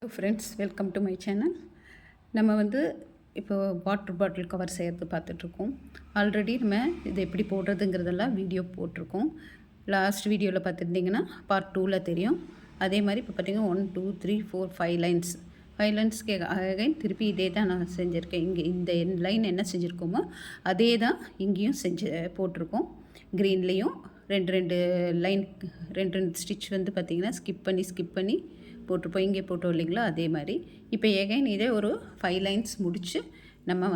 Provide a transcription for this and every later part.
Hello friends, welcome to my channel. நம்ம இப்போ water bottle cover செய்கிறது பார்த்துட்ருக்கோம். ஆல்ரெடி நம்ம இது எப்படி போடுறதுங்கிறதெல்லாம் வீடியோ போட்டிருக்கோம். லாஸ்ட் வீடியோவில் பார்த்துருந்தீங்கன்னா பார்ட் 2ல் தெரியும். அதே மாதிரி இப்போ பார்த்திங்கன்னா 1 2 3 4 5 லைன்ஸ் 5 லைன்ஸ்க்கு அகைன் திருப்பி இதே தான் நான் செஞ்சுருக்கேன். இங்கே இந்த லைன் என்ன செஞ்சுருக்கோமோ அதே தான் இங்கேயும் போட்டிருக்கோம். க்ரீன்லேயும் ரெண்டு லைன் ரெண்டு ஸ்டிச் பார்த்திங்கன்னா ஸ்கிப் பண்ணி போட்டிருப்போம். இங்கே போட்டோம் இல்லைங்களா, அதே மாதிரி இப்போ எகைன் இதே ஒரு 5 லைன்ஸ் முடித்து நம்ம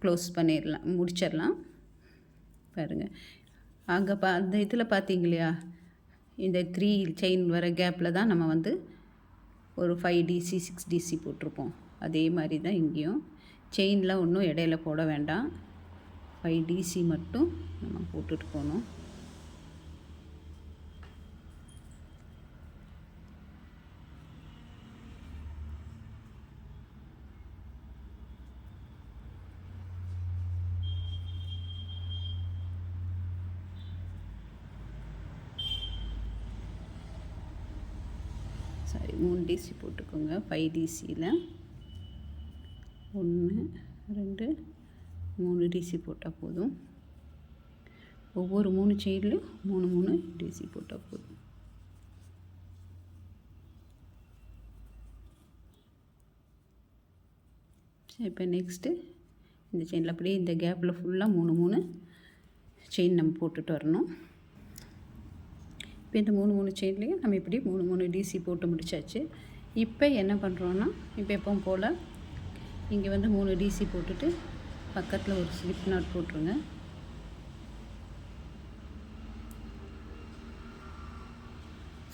க்ளோஸ் முடிச்சிடலாம். பாருங்கள், அங்கே அந்த இதில் பார்த்தீங்க இல்லையா, இந்த 3 செயின் வர கேப்பில் தான் நம்ம ஒரு 5 டிசி 6 டிசி போட்டிருப்போம். அதே மாதிரி தான் இங்கேயும் செயினில் ஒன்றும் இடையில போட வேண்டாம். 5 டிசி மட்டும் நம்ம போட்டுட்டு போகணும். சாரி, 3 டிசி போட்டுக்கோங்க. 5 டிசியில் 1 2 3 டிசி போட்டால் போதும். ஒவ்வொரு 3 செயின்லையும் 3 டிசி போட்டால் போதும். சரி, இப்போ நெக்ஸ்ட்டு இந்த செயினில் அப்படியே இந்த கேப்பில் ஃபுல்லாக 3 செயின் நம்ம போட்டுட்டு வரணும். இப்போ இந்த 3 செயின்லேயும் நம்ம இப்படி 3 டிசி போட்டு முடிச்சாச்சு. இப்போ என்ன பண்ணுறோன்னா, இப்போ எப்பவும் போல் இங்கே 3 டிசி போட்டுட்டு பக்கத்தில் ஒரு ஸ்லிப் நாட் போட்டுருங்க.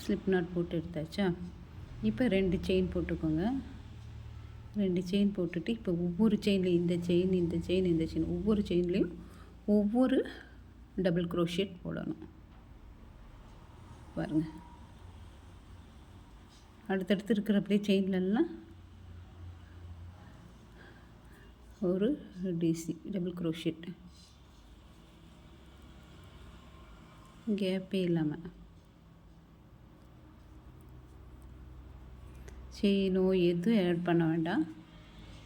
ஸ்லிப் நாட் போட்டு எடுத்தாச்சா. இப்போ 2 செயின் போட்டுக்கோங்க. 2 செயின் போட்டுட்டு இப்போ ஒவ்வொரு செயின்லேயும் இந்த செயின் ஒவ்வொரு செயின்லேயும் ஒவ்வொரு டபுள் க்ரோஷேட் போடணும். பாருங்கள், அடுத்தடுத்து இருக்கிற அப்படியே செயின்லலாம் ஒரு டிசி டபுள் க்ரோஷேட், கேப்பே இல்லாமல். செயினோ எதுவும் ஆட் பண்ண வேண்டாம்,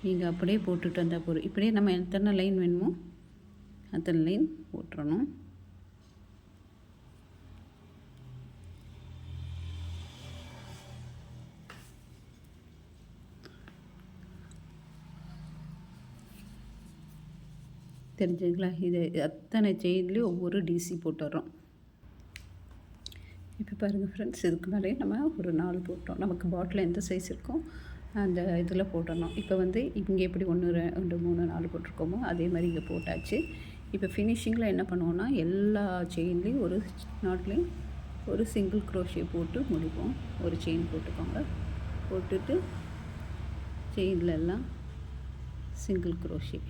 நீங்கள் அப்படியே போட்டுட்டு வந்தால் போதும். இப்படியே நம்ம எத்தனை லைன் வேணுமோ அத்தனை லைன் போட்டுறணும். தெரிஞ்சுங்களா, இது அத்தனை செயின்லேயும் ஒவ்வொரு டிசி போட்டுறோம். இப்போ பாருங்கள் ஃப்ரெண்ட்ஸ், இதுக்கு மேலே நம்ம ஒரு 4 போட்டோம். நமக்கு பாட்டில் எந்த சைஸ் இருக்கோ அந்த இதில் போட்டணும். இப்போ இங்கே எப்படி 1 2 3 4 போட்டிருக்கோமோ அதே மாதிரி இங்கே போட்டாச்சு. இப்போ ஃபினிஷிங்கில் என்ன பண்ணுவோன்னா, எல்லா செயின்லேயும் ஒரு நாட்லேயும் ஒரு சிங்கிள் க்ரோஷே போட்டு முடிப்போம். ஒரு செயின் போட்டுக்கோங்க. போட்டுட்டு செயினில் எல்லாம் சிங்கிள் க்ரோஷே,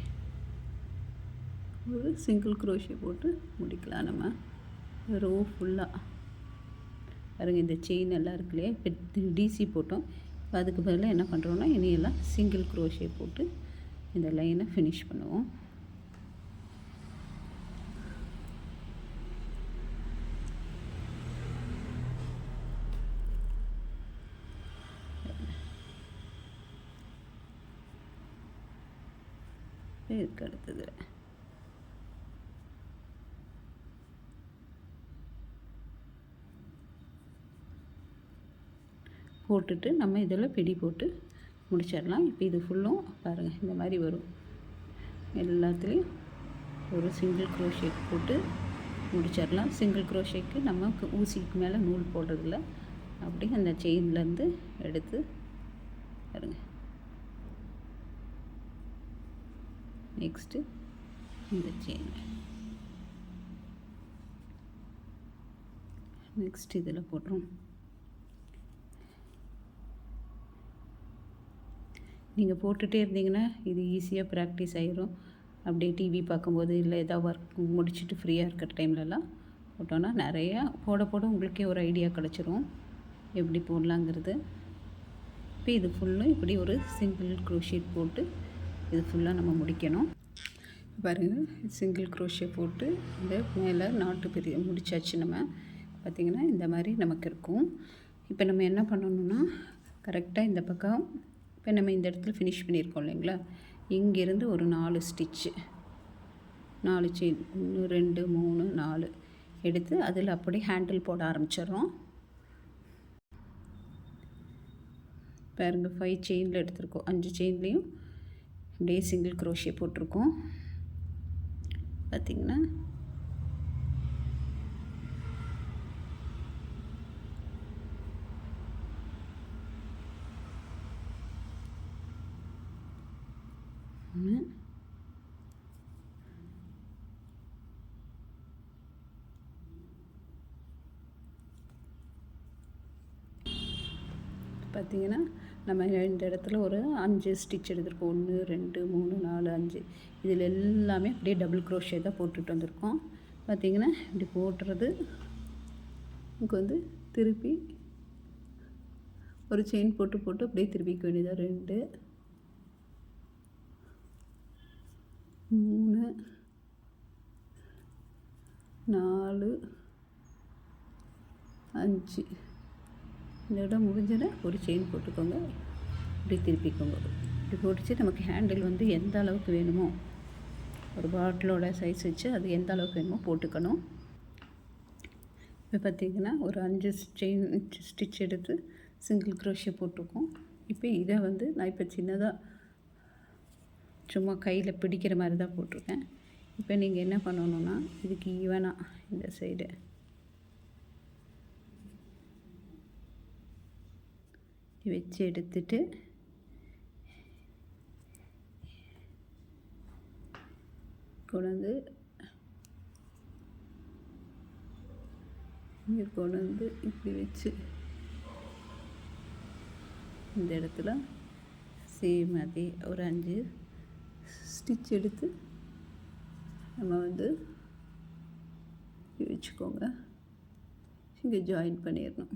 ஒரு சிங்கிள் க்ரோஷே போட்டு முடிக்கலாம். நம்ம ரோ ஃபுல்லாக பாருங்கள், இந்த செயின் எல்லாம் இருக்குல்லையே, இப்போ டிசி போட்டோம். அதுக்கு பதிலாக என்ன பண்ணுறோன்னா, இனியெல்லாம் சிங்கிள் க்ரோஷே போட்டு இந்த லைனை ஃபினிஷ் பண்ணுவோம். இதுக்கு அடுத்தது போட்டுட்டு நம்ம இதில் பிடி போட்டு முடிச்சிடலாம். இப்போ இது ஃபுல்லும் பாருங்கள் இந்த மாதிரி வரும். எல்லாத்துலேயும் ஒரு சிங்கிள் க்ரோஷேட் போட்டு முடிச்சிடலாம். சிங்கிள் க்ரோஷேக்கு நமக்கு ஊசிக்கு மேலே நூல் போடுறதில்ல, அப்படியே அந்த செயின்லேருந்து எடுத்து பாருங்கள். நெக்ஸ்ட்டு இந்த செயின், நெக்ஸ்ட் இதில் போடுறோம். நீங்கள் போட்டுகிட்டே இருந்தீங்கன்னா இது ஈஸியாக ப்ராக்டிஸ் ஆகிரும். அப்படியே டிவி பார்க்கும்போது இல்லை ஏதாவது ஒர்க் முடிச்சுட்டு ஃப்ரீயாக இருக்கிற டைம்லலாம் போட்டோன்னா நிறையா போட உங்களுக்கே ஒரு ஐடியா கிடச்சிரும் எப்படி போடலாங்கிறது. இப்போ இது ஃபுல்லும் இப்படி ஒரு சிங்கிள் க்ரோஷேட் போட்டு இது ஃபுல்லாக நம்ம முடிக்கணும். பாருங்கள், சிங்கிள் க்ரோஷே போட்டு இந்த மேலே நாட்டு முடிச்சாச்சு. நம்ம பார்த்திங்கன்னா இந்த மாதிரி நமக்கு இருக்கும். இப்போ நம்ம என்ன பண்ணணும்னா, கரெக்டாக இந்த பக்கம் இப்போ நம்ம இந்த இடத்துல ஃபினிஷ் பண்ணியிருக்கோம் இல்லைங்களா, இங்கேருந்து ஒரு 4 ஸ்டிச்சு, 4 செயின், 1 2 3 4 எடுத்து அதில் அப்படியே ஹேண்டில் போட ஆரம்பிச்சிடுறோம். பாருங்கள் 5 செயினில் எடுத்திருக்கோம், 5 செயின்லேயும் அப்படியே சிங்கிள் க்ரோஷே போட்டிருக்கோம். பார்த்திங்கன்னா பார்த்திங்கன்னா நம்ம இந்த இடத்துல ஒரு 5 ஸ்டிச் எடுத்திருக்கோம். 1 2 3 4 5 இதில் எல்லாமே அப்படியே டபுள் க்ரோஷே தான் போட்டுட்டு வந்திருக்கோம். பார்த்திங்கன்னா இப்படி போட்டுறது இங்கே வந்து திருப்பி ஒரு செயின் போட்டு போட்டு அப்படியே திருப்பிக்க வேண்டியதாக 2 3 4 5 இந்த இடம் முடிஞ்சோன்னா ஒரு செயின் போட்டுக்கோங்க, இப்படி திருப்பிக்கோங்க. இப்படி போட்டுச்சு நமக்கு ஹேண்டில் வந்து எந்த அளவுக்கு வேணுமோ, ஒரு பாட்டிலோட சைஸ் வச்சு அது எந்த அளவுக்கு வேணுமோ போட்டுக்கணும். இப்போ பார்த்திங்கன்னா ஒரு 5 செயின் ஸ்டிச் எடுத்து சிங்கிள் க்ரோஷே போட்டிருக்கோம். இப்போ இதை வந்து நான் இப்போ சின்னதாக சும்மா கையில் பிடிக்கிற மாதிரி தான் போட்டிருக்கேன். இப்போ நீங்கள் என்ன பண்ணணுன்னா இதுக்கு ஈவனாக இந்த சைடு வச்சு எடுத்துட்டு கொண்டு இங்கே கொண்டு இப்படி வச்சு இந்த இடத்துல சேம் அதே ஒரு 5 ஸ்டிச் எடுத்து நம்ம வந்து வச்சுக்கோங்க. இங்கே ஜாயின் பண்ணிடணும்.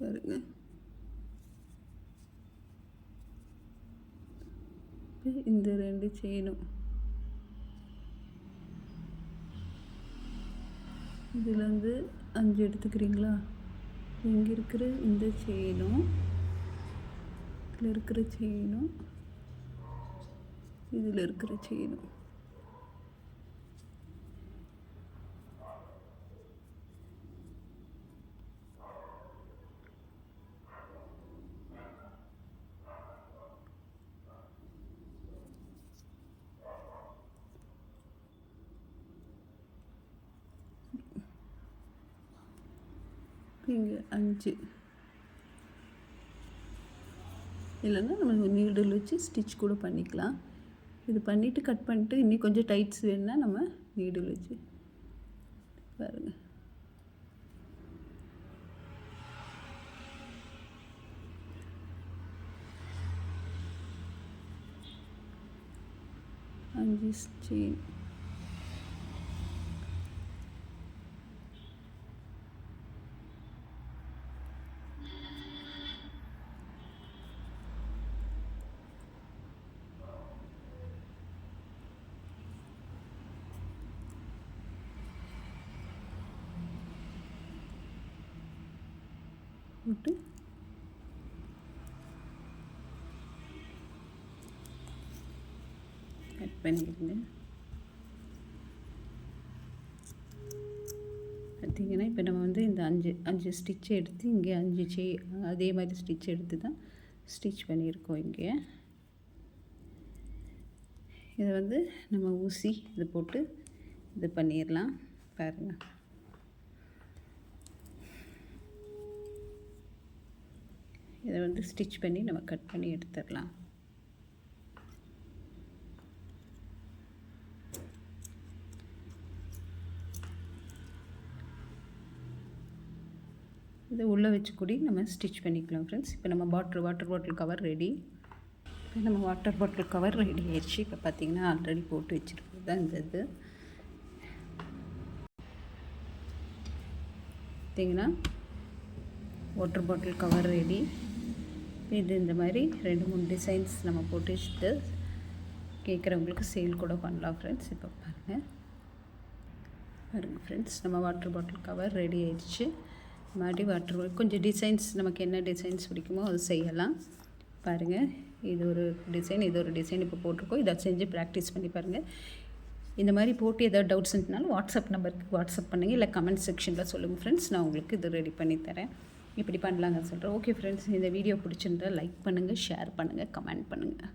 பாருங்க, இந்த 2 செயினும் இதில் வந்து 5 எடுத்துக்கிறீங்களா, இங்கே இருக்கிற இந்த செயினும் இதில் இருக்கிற செயினும் இதில் இருக்கிற செயினும் இங்கே 5 இல்லைன்னா நம்ம நீடில் வச்சு ஸ்டிச் கூட பண்ணிக்கலாம். இது பண்ணிவிட்டு கட் பண்ணிட்டு இன்னும் கொஞ்சம் டைட்ஸ் வேணுன்னா நம்ம நீடில் வச்சு பாருங்கள். அஞ்சு செயின் போட்டு கட் பண்ணிடுங்க. பார்த்திங்கன்னா இப்போ நம்ம வந்து இந்த 5 ஸ்டிச் எடுத்து இங்கே 5 அதே மாதிரி ஸ்டிச் எடுத்து தான் ஸ்டிச் பண்ணியிருக்கோம். இங்கே இதை வந்து நம்ம ஊசி இது போட்டு இது பண்ணிடலாம். பாருங்கள், இதை வந்து ஸ்டிச் பண்ணி நம்ம கட் பண்ணி எடுத்துடலாம். இதை உள்ளே வச்சு கூடி நம்ம ஸ்டிச் பண்ணிக்கலாம் ஃப்ரெண்ட்ஸ். இப்போ நம்ம வாட்டர் பாட்டில் கவர் ரெடி. இப்போ நம்ம வாட்டர் பாட்டில் கவர் ரெடி ஆயிடுச்சு. இப்போ பார்த்திங்கன்னா ஆல்ரெடி போட்டு வச்சுருக்கிறது தான் இந்த இது. பார்த்திங்கன்னா வாட்டர் பாட்டில் கவர் ரெடி. இது இந்த மாதிரி 2-3 டிசைன்ஸ் நம்ம போட்டு வச்சுட்டு கேட்குறவங்களுக்கு சேல் கூட பண்ணலாம் ஃப்ரெண்ட்ஸ். இப்போ பாருங்கள் ஃப்ரெண்ட்ஸ், நம்ம வாட்டர் பாட்டில் கவர் ரெடி ஆயிடுச்சு. மாதிரி வாட்டர் கொஞ்சம் டிசைன்ஸ் நமக்கு என்ன டிசைன்ஸ் பிடிக்குமோ அது செய்யலாம். பாருங்கள், இது ஒரு டிசைன், இது ஒரு டிசைன் இப்போ போட்டிருக்கோம். இதை செஞ்சு ப்ராக்டிஸ் பண்ணி பாருங்கள். இந்த மாதிரி போட்டு ஏதாவது டவுட்ஸ் இருந்தனாலும் வாட்ஸ்அப் நம்பருக்கு வாட்ஸ்அப் பண்ணுங்கள், இல்லை கமெண்ட் செக்ஷனில் சொல்லுங்கள் ஃப்ரெண்ட்ஸ். நான் உங்களுக்கு இது ரெடி பண்ணி தரேன். இப்படி பண்ணலாங்க சொல்கிறேன். ஓகே ஃப்ரெண்ட்ஸ், இந்த வீடியோ பிடிச்சிருந்தா லைக் பண்ணுங்கள், ஷேர் பண்ணுங்கள், கமெண்ட் பண்ணுங்கள்.